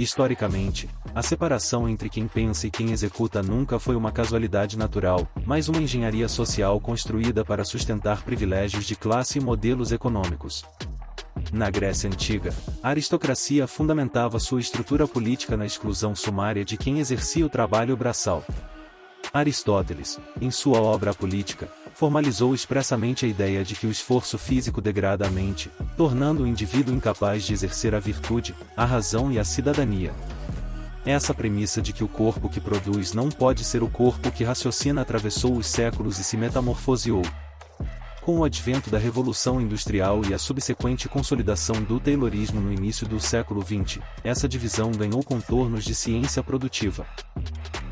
Historicamente, a separação entre quem pensa e quem executa nunca foi uma casualidade natural, mas uma engenharia social construída para sustentar privilégios de classe e modelos econômicos. Na Grécia Antiga, a aristocracia fundamentava sua estrutura política na exclusão sumária de quem exercia o trabalho braçal. Aristóteles, em sua obra A Política, formalizou expressamente a ideia de que o esforço físico degrada a mente, tornando o indivíduo incapaz de exercer a virtude, a razão e a cidadania. Essa premissa de que o corpo que produz não pode ser o corpo que raciocina atravessou os séculos e se metamorfoseou. Com o advento da Revolução Industrial e a subsequente consolidação do Taylorismo no início do século XX, essa divisão ganhou contornos de ciência produtiva.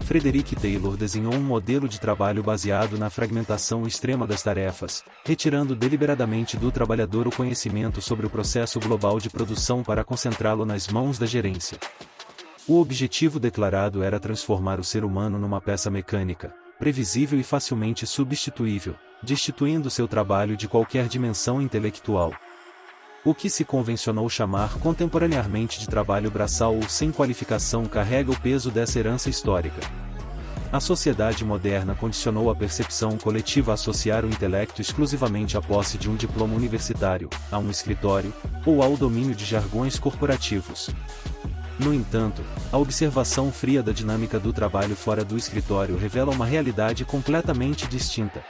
Frederick Taylor desenhou um modelo de trabalho baseado na fragmentação extrema das tarefas, retirando deliberadamente do trabalhador o conhecimento sobre o processo global de produção para concentrá-lo nas mãos da gerência. O objetivo declarado era transformar o ser humano numa peça mecânica, previsível e facilmente substituível, destituindo seu trabalho de qualquer dimensão intelectual. O que se convencionou chamar contemporaneamente de trabalho braçal ou sem qualificação carrega o peso dessa herança histórica. A sociedade moderna condicionou a percepção coletiva a associar o intelecto exclusivamente à posse de um diploma universitário, a um escritório, ou ao domínio de jargões corporativos. No entanto, a observação fria da dinâmica do trabalho fora do escritório revela uma realidade completamente distinta.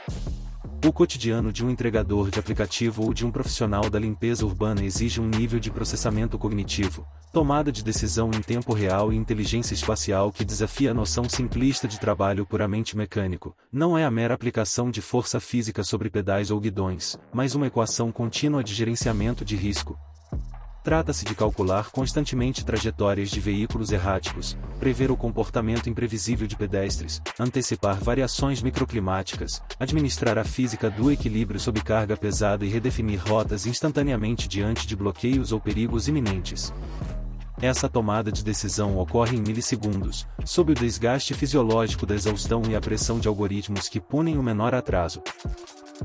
O cotidiano de um entregador de aplicativo ou de um profissional da limpeza urbana exige um nível de processamento cognitivo, tomada de decisão em tempo real e inteligência espacial que desafia a noção simplista de trabalho puramente mecânico. Não é a mera aplicação de força física sobre pedais ou guidões, mas uma equação contínua de gerenciamento de risco. Trata-se de calcular constantemente trajetórias de veículos erráticos, prever o comportamento imprevisível de pedestres, antecipar variações microclimáticas, administrar a física do equilíbrio sob carga pesada e redefinir rotas instantaneamente diante de bloqueios ou perigos iminentes. Essa tomada de decisão ocorre em milissegundos, sob o desgaste fisiológico da exaustão e a pressão de algoritmos que punem o menor atraso.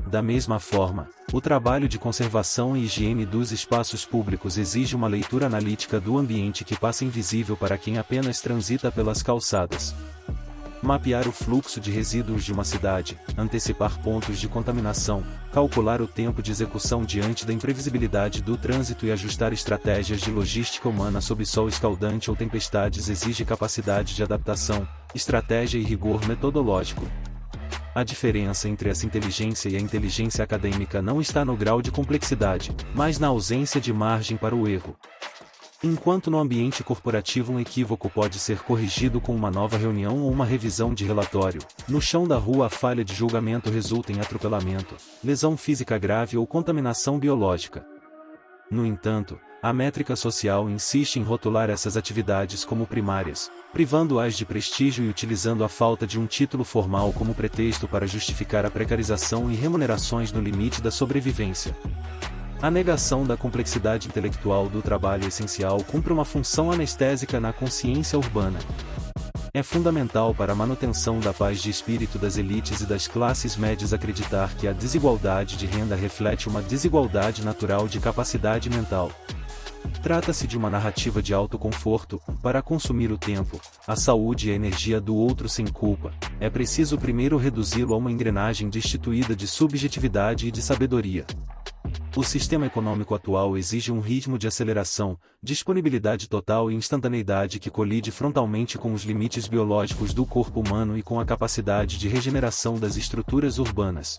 Da mesma forma, o trabalho de conservação e higiene dos espaços públicos exige uma leitura analítica do ambiente que passa invisível para quem apenas transita pelas calçadas. Mapear o fluxo de resíduos de uma cidade, antecipar pontos de contaminação, calcular o tempo de execução diante da imprevisibilidade do trânsito e ajustar estratégias de logística humana sob sol escaldante ou tempestades exige capacidade de adaptação, estratégia e rigor metodológico. A diferença entre essa inteligência e a inteligência acadêmica não está no grau de complexidade, mas na ausência de margem para o erro. Enquanto no ambiente corporativo um equívoco pode ser corrigido com uma nova reunião ou uma revisão de relatório, no chão da rua a falha de julgamento resulta em atropelamento, lesão física grave ou contaminação biológica. No entanto, a métrica social insiste em rotular essas atividades como primárias, privando-as de prestígio e utilizando a falta de um título formal como pretexto para justificar a precarização e remunerações no limite da sobrevivência. A negação da complexidade intelectual do trabalho essencial cumpre uma função anestésica na consciência urbana. É fundamental para a manutenção da paz de espírito das elites e das classes médias acreditar que a desigualdade de renda reflete uma desigualdade natural de capacidade mental. Trata-se de uma narrativa de autoconforto, para consumir o tempo, a saúde e a energia do outro sem culpa. É preciso primeiro reduzi-lo a uma engrenagem destituída de subjetividade e de sabedoria. O sistema econômico atual exige um ritmo de aceleração, disponibilidade total e instantaneidade que colide frontalmente com os limites biológicos do corpo humano e com a capacidade de regeneração das estruturas urbanas.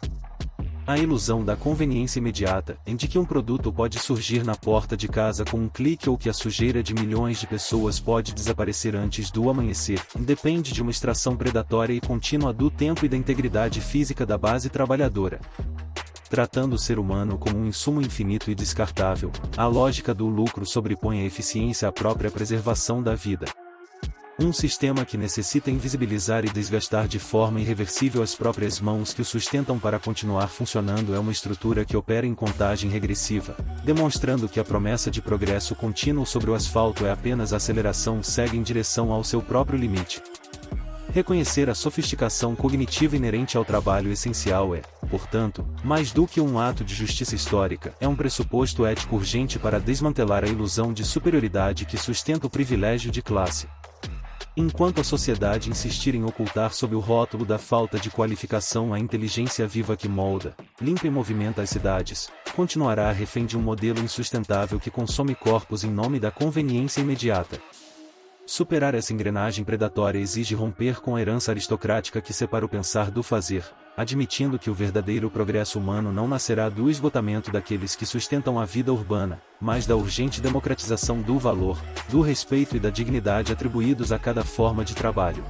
A ilusão da conveniência imediata, em de que um produto pode surgir na porta de casa com um clique ou que a sujeira de milhões de pessoas pode desaparecer antes do amanhecer, depende de uma extração predatória e contínua do tempo e da integridade física da base trabalhadora. Tratando o ser humano como um insumo infinito e descartável, a lógica do lucro sobrepõe a eficiência à própria preservação da vida. Um sistema que necessita invisibilizar e desgastar de forma irreversível as próprias mãos que o sustentam para continuar funcionando é uma estrutura que opera em contagem regressiva, demonstrando que a promessa de progresso contínuo sobre o asfalto é apenas a aceleração segue em direção ao seu próprio limite. Reconhecer a sofisticação cognitiva inerente ao trabalho essencial é, portanto, mais do que um ato de justiça histórica, é um pressuposto ético urgente para desmantelar a ilusão de superioridade que sustenta o privilégio de classe. Enquanto a sociedade insistir em ocultar sob o rótulo da falta de qualificação a inteligência viva que molda, limpa e movimenta as cidades, continuará refém de um modelo insustentável que consome corpos em nome da conveniência imediata. Superar essa engrenagem predatória exige romper com a herança aristocrática que separa o pensar do fazer, admitindo que o verdadeiro progresso humano não nascerá do esgotamento daqueles que sustentam a vida urbana, mas da urgente democratização do valor, do respeito e da dignidade atribuídos a cada forma de trabalho.